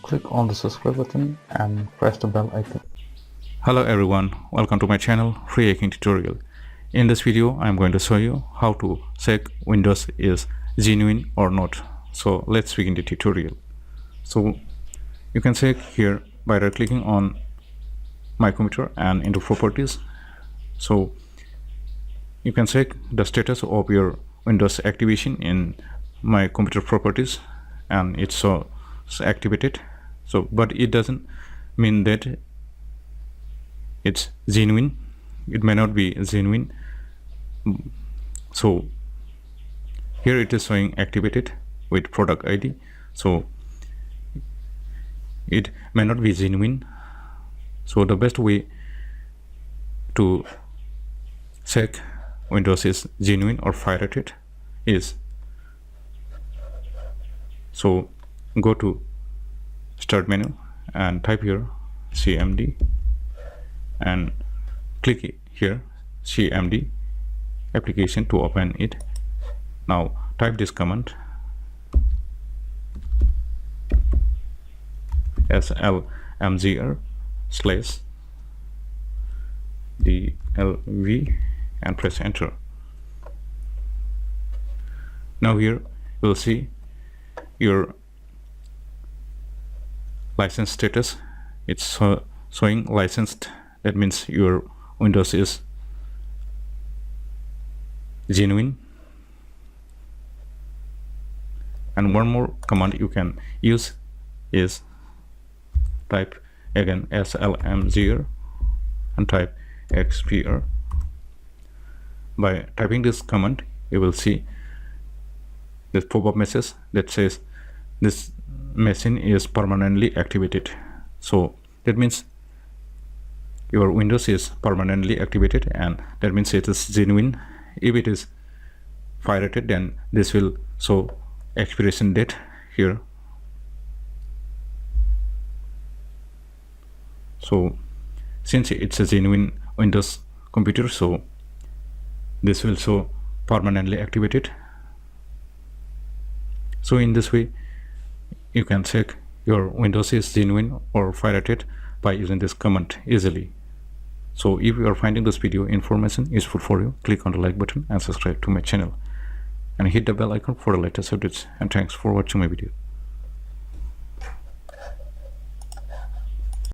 Click on the subscribe button and press the bell icon. Hello everyone, welcome to my channel Free Hacking Tutorial. In this video I am going to show you how to check Windows is genuine or not. So let's begin the tutorial. So you can check here by right clicking on my computer and into properties. So you can check the status of your Windows activation in my computer properties, and it's activated. So but it doesn't mean that it's genuine. It may not be genuine. So here it is showing activated with product ID, so it may not be genuine. So the best way to check Windows is genuine or pirated is, so go to start menu and type here cmd and click here cmd application to open it. Now type this command slmgr /dlv and press enter. Now here you'll see your license status. It's showing licensed. That means your Windows is genuine. And one more command you can use is type again slmgr and type xpr. By typing this command you will see this pop-up message that says this machine is permanently activated. So that means your Windows is permanently activated, and that means it is genuine. If it is pirated, then this will show expiration date here. So since it's a genuine Windows computer, so this will show permanently activated. So in this way you can check your Windows is genuine or pirated by using this command easily. So if you are finding this video information useful for you, click on the like button and subscribe to my channel and hit the bell icon for the latest updates. And thanks for watching my video.